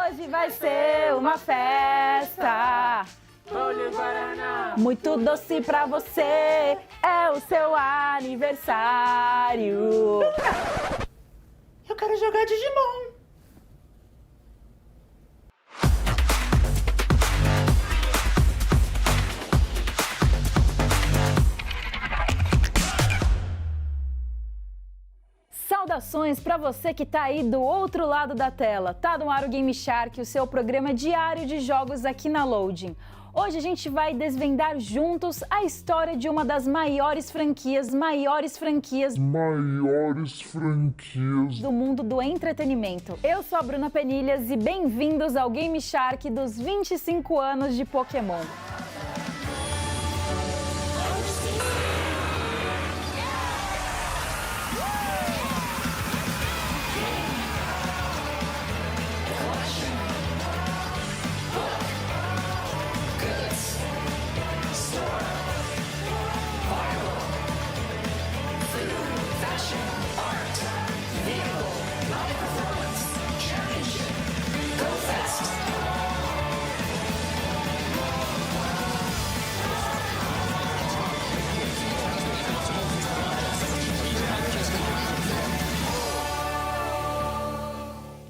Hoje vai ser uma festa. Muito doce pra você, é o seu aniversário. Eu quero jogar Digimon. Saudações para você que tá aí do outro lado da tela. Tá no ar o Game Shark, o seu programa diário de jogos aqui na Loading. Hoje a gente vai desvendar juntos a história de uma das maiores franquias do mundo do entretenimento. Eu sou a Bruna Penilhas e bem-vindos ao Game Shark dos 25 anos de Pokémon.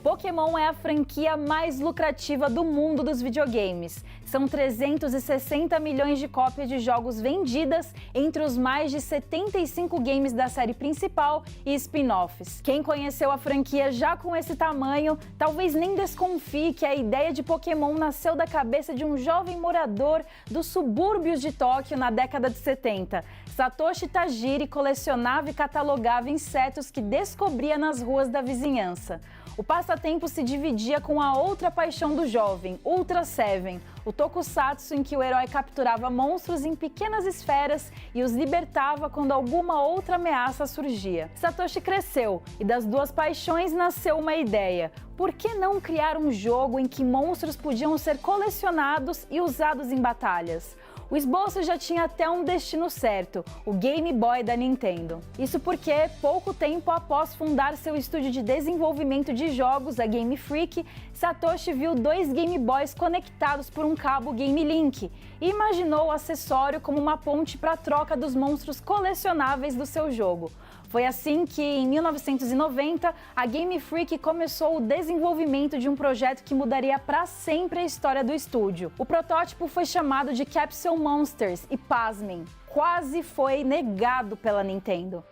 Pokémon é a franquia mais lucrativa do mundo dos videogames. São 360 milhões de cópias de jogos vendidas entre os mais de 75 games da série principal e spin-offs. Quem conheceu a franquia já com esse tamanho, talvez nem desconfie que a ideia de Pokémon nasceu da cabeça de um jovem morador dos subúrbios de Tóquio na década de 70. Satoshi Tajiri colecionava e catalogava insetos que descobria nas ruas da vizinhança. O passatempo se dividia com a outra paixão do jovem, Ultra Seven, o tokusatsu em que o herói capturava monstros em pequenas esferas e os libertava quando alguma outra ameaça surgia. Satoshi cresceu e das duas paixões nasceu uma ideia. Por que não criar um jogo em que monstros podiam ser colecionados e usados em batalhas? O esboço já tinha até um destino certo, o Game Boy da Nintendo. Isso porque, pouco tempo após fundar seu estúdio de desenvolvimento de jogos, a Game Freak, Satoshi viu dois Game Boys conectados por um cabo Game Link e imaginou o acessório como uma ponte para a troca dos monstros colecionáveis do seu jogo. Foi assim que, em 1990, a Game Freak começou o desenvolvimento de um projeto que mudaria para sempre a história do estúdio. O protótipo foi chamado de Capsule Monsters e, pasmem, quase foi negado pela Nintendo.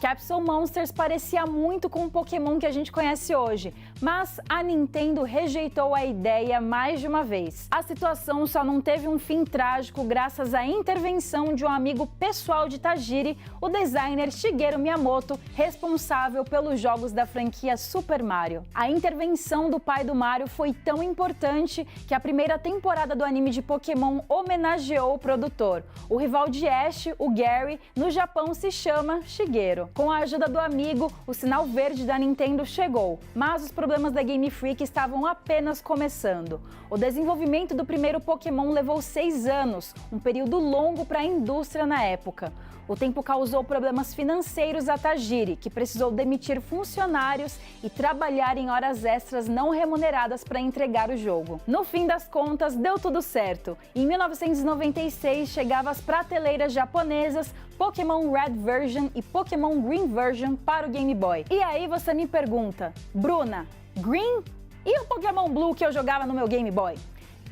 Capsule Monsters parecia muito com o Pokémon que a gente conhece hoje, mas a Nintendo rejeitou a ideia mais de uma vez. A situação só não teve um fim trágico graças à intervenção de um amigo pessoal de Tajiri, o designer Shigeru Miyamoto, responsável pelos jogos da franquia Super Mario. A intervenção do pai do Mario foi tão importante que a primeira temporada do anime de Pokémon homenageou o produtor. O rival de Ash, o Gary, no Japão se chama Shigeru. Com a ajuda do amigo, o sinal verde da Nintendo chegou, mas os problemas da Game Freak estavam apenas começando. O desenvolvimento do primeiro Pokémon levou 6 anos, um período longo para a indústria na época. O tempo causou problemas financeiros a Tajiri, que precisou demitir funcionários e trabalhar em horas extras não remuneradas para entregar o jogo. No fim das contas, deu tudo certo. Em 1996, chegava às prateleiras japonesas Pokémon Red Version e Pokémon Green Version para o Game Boy. E aí você me pergunta, Bruna, Green? E o Pokémon Blue que eu jogava no meu Game Boy?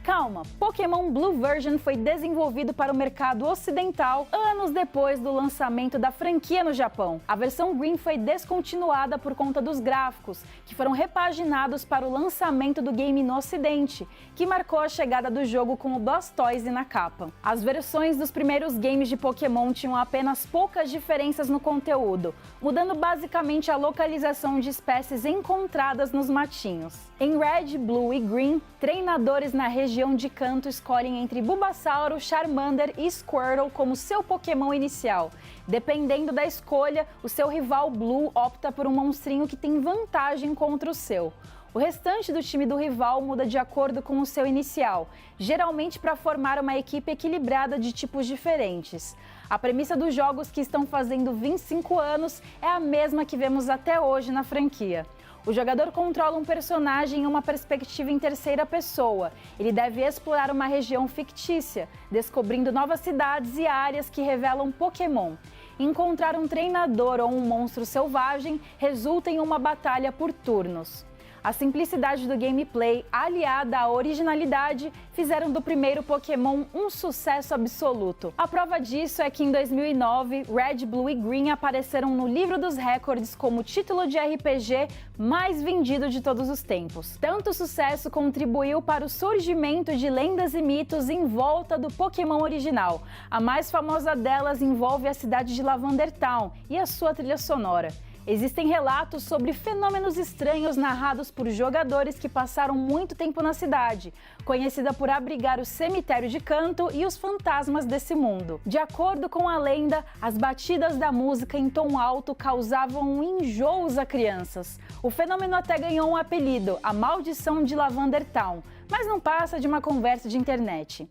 Calma, Pokémon Blue Version foi desenvolvido para o mercado ocidental anos depois do lançamento da franquia no Japão. A versão Green foi descontinuada por conta dos gráficos, que foram repaginados para o lançamento do game no ocidente, que marcou a chegada do jogo com o Blastoise na capa. As versões dos primeiros games de Pokémon tinham apenas poucas diferenças no conteúdo, mudando basicamente a localização de espécies encontradas nos matinhos. Em Red, Blue e Green, treinadores na região de Kanto escolhem entre Bulbasauro, Charmander e Squirtle como seu Pokémon inicial. Dependendo da escolha, o seu rival Blue opta por um monstrinho que tem vantagem contra o seu. O restante do time do rival muda de acordo com o seu inicial, geralmente para formar uma equipe equilibrada de tipos diferentes. A premissa dos jogos que estão fazendo 25 anos é a mesma que vemos até hoje na franquia. O jogador controla um personagem em uma perspectiva em terceira pessoa. Ele deve explorar uma região fictícia, descobrindo novas cidades e áreas que revelam Pokémon. Encontrar um treinador ou um monstro selvagem resulta em uma batalha por turnos. A simplicidade do gameplay, aliada à originalidade, fizeram do primeiro Pokémon um sucesso absoluto. A prova disso é que em 2009, Red, Blue e Green apareceram no livro dos recordes como o título de RPG mais vendido de todos os tempos. Tanto sucesso contribuiu para o surgimento de lendas e mitos em volta do Pokémon original. A mais famosa delas envolve a cidade de Lavender Town e a sua trilha sonora. Existem relatos sobre fenômenos estranhos narrados por jogadores que passaram muito tempo na cidade, conhecida por abrigar o cemitério de Kanto e os fantasmas desse mundo. De acordo com a lenda, as batidas da música em tom alto causavam enjoos a crianças. O fenômeno até ganhou um apelido, a Maldição de Lavender Town, mas não passa de uma conversa de internet.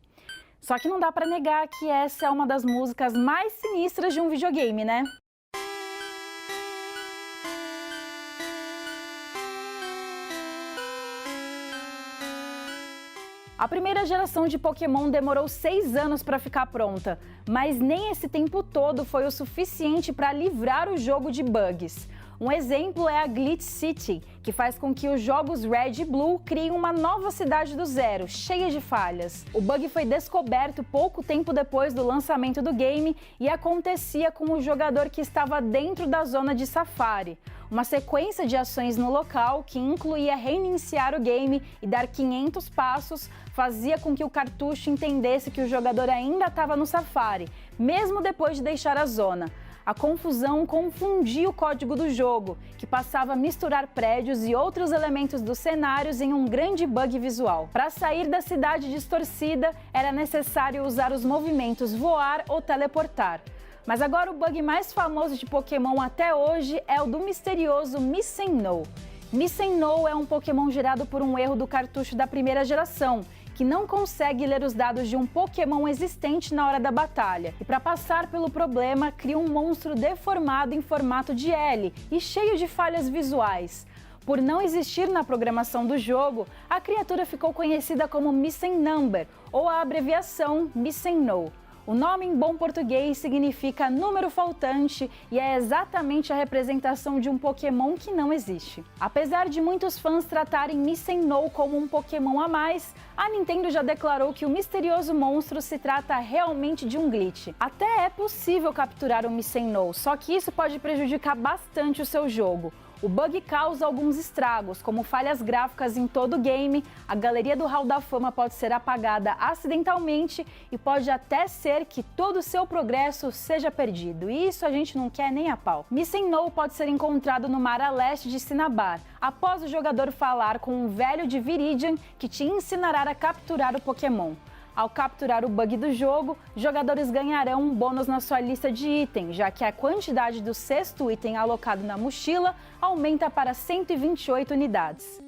Só que não dá para negar que essa é uma das músicas mais sinistras de um videogame, né? A primeira geração de Pokémon demorou 6 anos para ficar pronta, mas nem esse tempo todo foi o suficiente para livrar o jogo de bugs. Um exemplo é a Glitch City, que faz com que os jogos Red e Blue criem uma nova cidade do zero, cheia de falhas. O bug foi descoberto pouco tempo depois do lançamento do game e acontecia com o jogador que estava dentro da zona de safari. Uma sequência de ações no local, que incluía reiniciar o game e dar 500 passos, fazia com que o cartucho entendesse que o jogador ainda estava no safari, mesmo depois de deixar a zona. A confusão confundia o código do jogo, que passava a misturar prédios e outros elementos dos cenários em um grande bug visual. Para sair da cidade distorcida, era necessário usar os movimentos voar ou teleportar. Mas agora o bug mais famoso de Pokémon até hoje é o do misterioso Missing-No. Missing-No é um Pokémon gerado por um erro do cartucho da primeira geração, que não consegue ler os dados de um Pokémon existente na hora da batalha. E para passar pelo problema, cria um monstro deformado em formato de L e cheio de falhas visuais. Por não existir na programação do jogo, a criatura ficou conhecida como Missing Number, ou a abreviação Missing-No. O nome em bom português significa número faltante e é exatamente a representação de um Pokémon que não existe. Apesar de muitos fãs tratarem Missing-No como um Pokémon a mais, a Nintendo já declarou que o misterioso monstro se trata realmente de um glitch. Até é possível capturar o Missing-No, só que isso pode prejudicar bastante o seu jogo. O bug causa alguns estragos, como falhas gráficas em todo o game, a galeria do Hall da Fama pode ser apagada acidentalmente e pode até ser que todo o seu progresso seja perdido. E isso a gente não quer nem a pau. Missing-No pode ser encontrado no mar a leste de Cinnabar, após o jogador falar com um velho de Viridian que te ensinará a capturar o Pokémon. Ao capturar o bug do jogo, jogadores ganharão um bônus na sua lista de itens, já que a quantidade do 6º item alocado na mochila aumenta para 128 unidades.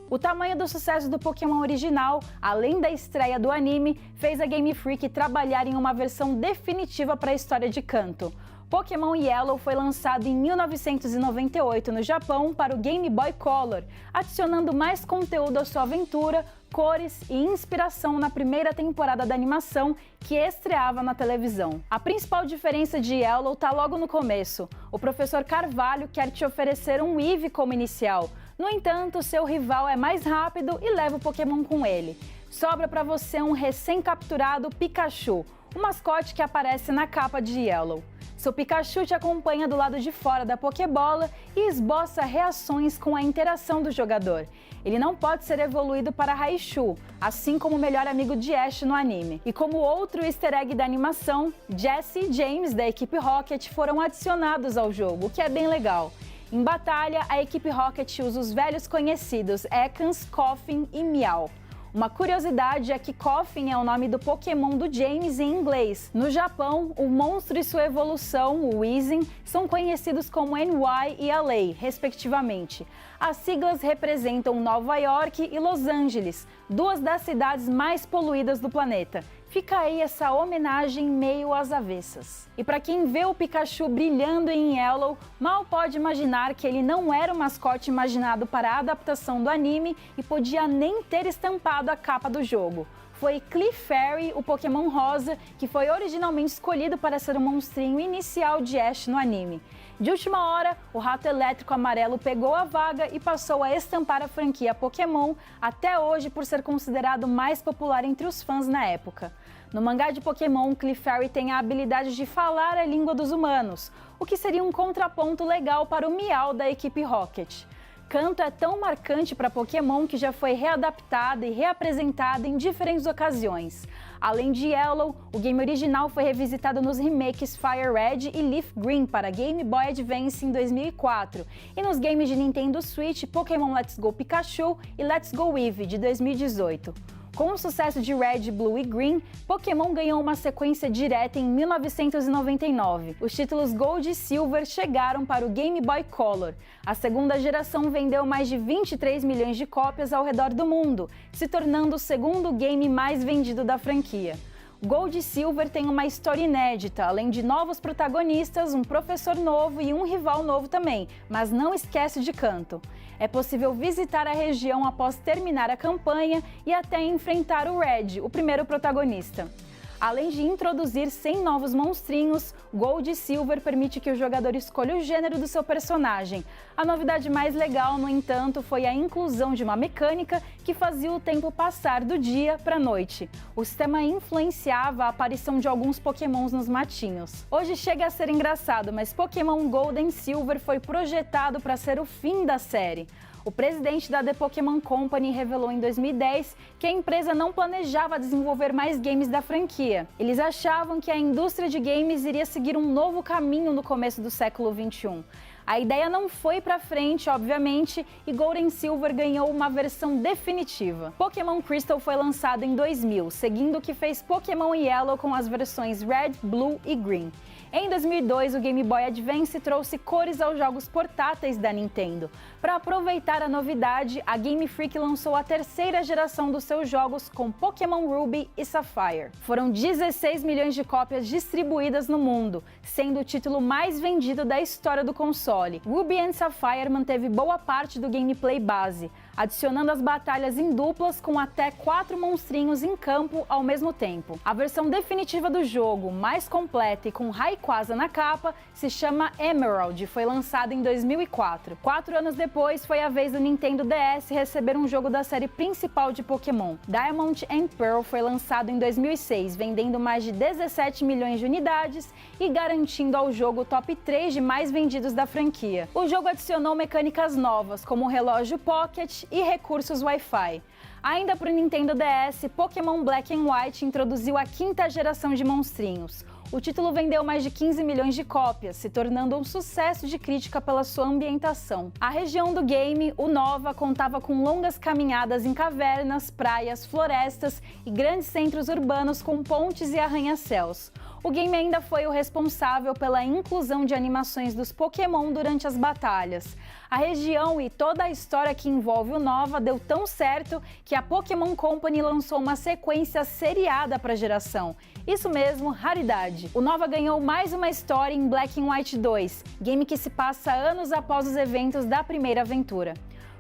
O tamanho do sucesso do Pokémon original, além da estreia do anime, fez a Game Freak trabalhar em uma versão definitiva para a história de Kanto. Pokémon Yellow foi lançado em 1998 no Japão para o Game Boy Color, adicionando mais conteúdo à sua aventura, cores e inspiração na primeira temporada da animação que estreava na televisão. A principal diferença de Yellow está logo no começo. O Professor Carvalho quer te oferecer um Eevee como inicial. No entanto, seu rival é mais rápido e leva o Pokémon com ele. Sobra para você um recém-capturado Pikachu, o mascote que aparece na capa de Yellow. Seu Pikachu te acompanha do lado de fora da Pokébola e esboça reações com a interação do jogador. Ele não pode ser evoluído para Raichu, assim como o melhor amigo de Ash no anime. E como outro easter egg da animação, Jessie e James da equipe Rocket foram adicionados ao jogo, o que é bem legal. Em batalha, a equipe Rocket usa os velhos conhecidos Ekans, Koffing e Meow. Uma curiosidade é que Koffing é o nome do Pokémon do James em inglês. No Japão, o monstro e sua evolução, o Weezing, são conhecidos como NY e LA, respectivamente. As siglas representam Nova York e Los Angeles, duas das cidades mais poluídas do planeta. Fica aí essa homenagem meio às avessas. E para quem vê o Pikachu brilhando em Yellow, mal pode imaginar que ele não era o mascote imaginado para a adaptação do anime e podia nem ter estampado a capa do jogo. Foi Clefairy, o Pokémon rosa, que foi originalmente escolhido para ser o monstrinho inicial de Ash no anime. De última hora, o rato elétrico amarelo pegou a vaga e passou a estampar a franquia Pokémon, até hoje por ser considerado o mais popular entre os fãs na época. No mangá de Pokémon, Clefairy tem a habilidade de falar a língua dos humanos, o que seria um contraponto legal para o Meow da equipe Rocket. Kanto é tão marcante para Pokémon que já foi readaptada e reapresentada em diferentes ocasiões. Além de Yellow, o game original foi revisitado nos remakes Fire Red e Leaf Green para Game Boy Advance em 2004 e nos games de Nintendo Switch Pokémon Let's Go Pikachu e Let's Go Eevee de 2018. Com o sucesso de Red, Blue e Green, Pokémon ganhou uma sequência direta em 1999. Os títulos Gold e Silver chegaram para o Game Boy Color. A segunda geração vendeu mais de 23 milhões de cópias ao redor do mundo, se tornando o segundo game mais vendido da franquia. Gold e Silver tem uma história inédita, além de novos protagonistas, um professor novo e um rival novo também, mas não esquece de Kanto. É possível visitar a região após terminar a campanha e até enfrentar o Red, o primeiro protagonista. Além de introduzir 100 novos monstrinhos, Gold e Silver permite que o jogador escolha o gênero do seu personagem. A novidade mais legal, no entanto, foi a inclusão de uma mecânica que fazia o tempo passar do dia para a noite. O sistema influenciava a aparição de alguns Pokémons nos matinhos. Hoje chega a ser engraçado, mas Pokémon Gold e Silver foi projetado para ser o fim da série. O presidente da The Pokémon Company revelou em 2010 que a empresa não planejava desenvolver mais games da franquia. Eles achavam que a indústria de games iria seguir um novo caminho no começo do século XXI. A ideia não foi pra frente, obviamente, e Gold e Silver ganhou uma versão definitiva. Pokémon Crystal foi lançado em 2000, seguindo o que fez Pokémon Yellow com as versões Red, Blue e Green. Em 2002, o Game Boy Advance trouxe cores aos jogos portáteis da Nintendo. Para aproveitar a novidade, a Game Freak lançou a terceira geração dos seus jogos com Pokémon Ruby e Sapphire. Foram 16 milhões de cópias distribuídas no mundo, sendo o título mais vendido da história do console. Ruby and Sapphire manteve boa parte do gameplay base, adicionando as batalhas em duplas com até 4 monstrinhos em campo ao mesmo tempo. A versão definitiva do jogo, mais completa e com Rayquaza na capa, se chama Emerald e foi lançada em 2004. 4 anos depois, foi a vez do Nintendo DS receber um jogo da série principal de Pokémon. Diamond and Pearl foi lançado em 2006, vendendo mais de 17 milhões de unidades e garantindo ao jogo o top 3 de mais vendidos da franquia. O jogo adicionou mecânicas novas, como o relógio Pocket e recursos Wi-Fi. Ainda para o Nintendo DS, Pokémon Black and White introduziu a 5ª geração de monstrinhos. O título vendeu mais de 15 milhões de cópias, se tornando um sucesso de crítica pela sua ambientação. A região do game, o Nova, contava com longas caminhadas em cavernas, praias, florestas e grandes centros urbanos com pontes e arranha-céus. O game ainda foi o responsável pela inclusão de animações dos Pokémon durante as batalhas. A região e toda a história que envolve o Nova deu tão certo que a Pokémon Company lançou uma sequência seriada para a geração. Isso mesmo, raridade. O Nova ganhou mais uma história em Black and White 2, game que se passa anos após os eventos da primeira aventura.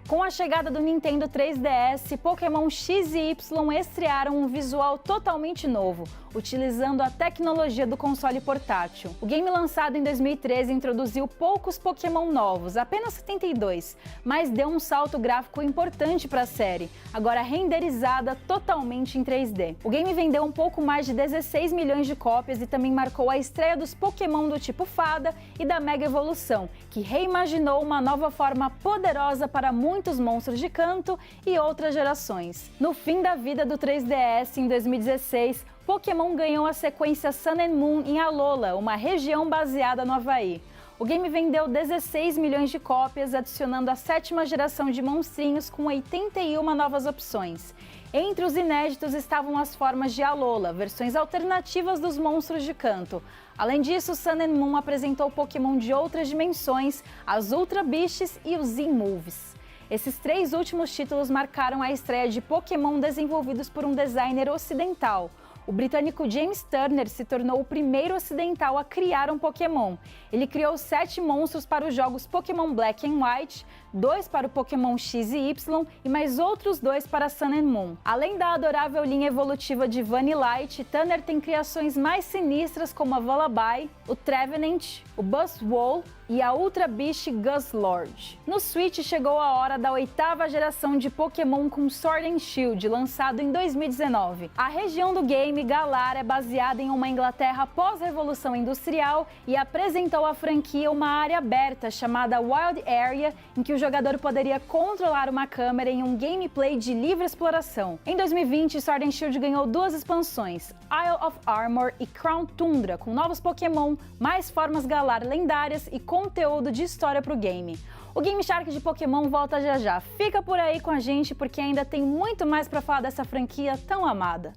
Com a chegada do Nintendo 3DS, Pokémon X e Y estrearam um visual totalmente novo, utilizando a tecnologia do console portátil. O game lançado em 2013 introduziu poucos Pokémon novos, apenas 72, mas deu um salto gráfico importante para a série, agora renderizada totalmente em 3D. O game vendeu um pouco mais de 16 milhões de cópias e também marcou a estreia dos Pokémon do tipo Fada e da Mega Evolução, que reimaginou uma nova forma poderosa para muitos monstros de Kanto e outras gerações. No fim da vida do 3DS, em 2016, Pokémon ganhou a sequência Sun and Moon em Alola, uma região baseada no Havaí. O game vendeu 16 milhões de cópias, adicionando a 7ª geração de monstrinhos com 81 novas opções. Entre os inéditos estavam as formas de Alola, versões alternativas dos monstros de canto. Além disso, Sun and Moon apresentou Pokémon de outras dimensões, as Ultra Beasts e os Z-Moves. Esses 3 últimos títulos marcaram a estreia de Pokémon desenvolvidos por um designer ocidental. O britânico James Turner se tornou o primeiro ocidental a criar um Pokémon. Ele criou 7 monstros para os jogos Pokémon Black and White, 2 para o Pokémon X e Y e mais outros 2 para Sun and Moon. Além da adorável linha evolutiva de Vanillite, Turner tem criações mais sinistras como a Vullaby, o Trevenant, o Buzzwole e a Ultra Beast Guzzlord. No Switch chegou a hora da 8ª geração de Pokémon com Sword and Shield, lançado em 2019. A região do game, Galar, é baseada em uma Inglaterra pós-revolução industrial e apresentou à franquia uma área aberta chamada Wild Area, em que o jogador poderia controlar uma câmera em um gameplay de livre exploração. Em 2020, Sword and Shield ganhou 2 expansões, Isle of Armor e Crown Tundra, com novos Pokémon, mais formas Galar lendárias e conteúdo de história para o game. O Game Shark de Pokémon volta já já. Fica por aí com a gente porque ainda tem muito mais para falar dessa franquia tão amada.